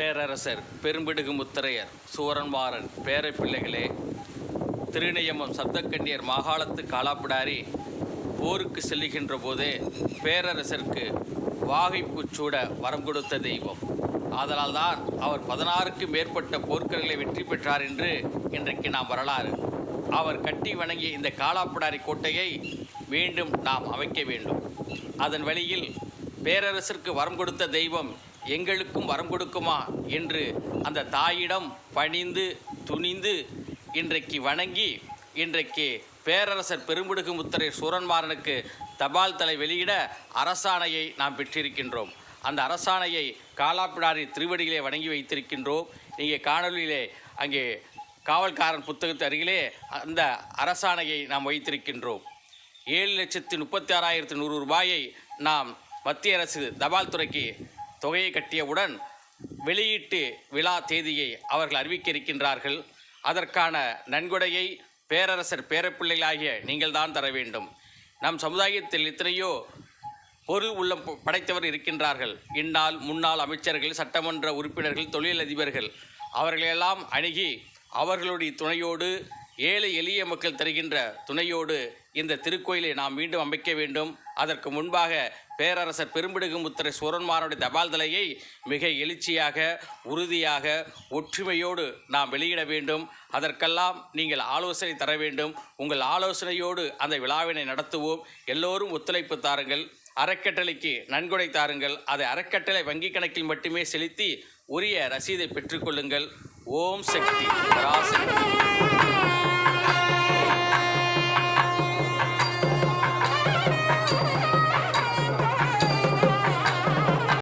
பேரரசர் பெரும்பிடுகு முத்தரையர் சூரன்மாறன் பேரப்பிள்ளைகளே, திருநியமம் சப்தக்கன்னியர் மாகாளத்து காலாப்பிடாரி போருக்கு செல்லுகின்ற போதே பேரரசருக்கு வாகைப்பூச்சூட வரம் கொடுத்த தெய்வம். ஆதலால் தான் அவர் 16க்கும் மேற்பட்ட போர்க்களை வெற்றி பெற்றார் என்று இன்றைக்கு நாம் வரலாறு. அவர் கட்டி வணங்கிய இந்த காலாப்பிடாரி கோட்டையை மீண்டும் நாம் அமைக்க வேண்டும். அதன் வழியில் பேரரசருக்கு வரம் கொடுத்த தெய்வம் எங்களுக்கும் வரம் கொடுக்குமா என்று அந்த தாயிடம் பணிந்து துணிந்து இன்றைக்கு வணங்கி இன்றைக்கு பேரரசர் பெரும்பிடுகு முத்தரையர் சூரன்மாறனுக்கு தபால் தலை வெளியிட அரசாணையை நாம் பெற்றிருக்கின்றோம். அந்த அரசாணையை காலாப்பிடாரி திருவடியிலே வணங்கி வைத்திருக்கின்றோம். இங்கே காணொலியிலே அங்கே காவல்காரன் புத்தகத்து அருகிலே அந்த அரசாணையை நாம் வைத்திருக்கின்றோம். 7,36,100 ரூபாயை நாம் மத்திய அரசு தபால் துறைக்கு தொகையை கட்டியவுடன் வெளியீட்டு விழா தேதியை அவர்கள் அறிவிக்க இருக்கின்றார்கள். அதற்கான நன்கொடையை பேரரசர் பேரப்பிள்ளைகளாகிய நீங்கள் தான் தர வேண்டும். நம் சமுதாயத்தில் எத்தனையோ பொருள் உள்ளம் படைத்தவர் இருக்கின்றார்கள். இந்நாள் முன்னாள் அமைச்சர்கள், சட்டமன்ற உறுப்பினர்கள், தொழிலதிபர்கள் அவர்களெல்லாம் அணுகி அவர்களுடைய துணையோடு ஏழை எளிய மக்கள் தருகின்ற துணையோடு இந்த திருக்கோயிலை நாம் மீண்டும் அமைக்க வேண்டும். அதற்கு முன்பாக பேரரசர் பெரும்பிடுகு முத்தரையர் சூரன்மாறனுடைய தபால் தலையை மிக எழுச்சியாக, உறுதியாக, ஒற்றுமையோடு நாம் வெளியிட வேண்டும். அதற்கெல்லாம் நீங்கள் ஆலோசனை தர வேண்டும். உங்கள் ஆலோசனையோடு அந்த விழாவினை நடத்துவோம். எல்லோரும் ஒத்துழைப்பு தாருங்கள். அறக்கட்டளைக்கு நன்கொடை தாருங்கள். அதை அறக்கட்டளை வங்கி கணக்கில் மட்டுமே செலுத்தி உரிய ரசீதை பெற்றுக்கொள்ளுங்கள். ஓம் சக்தி பராசக்தி.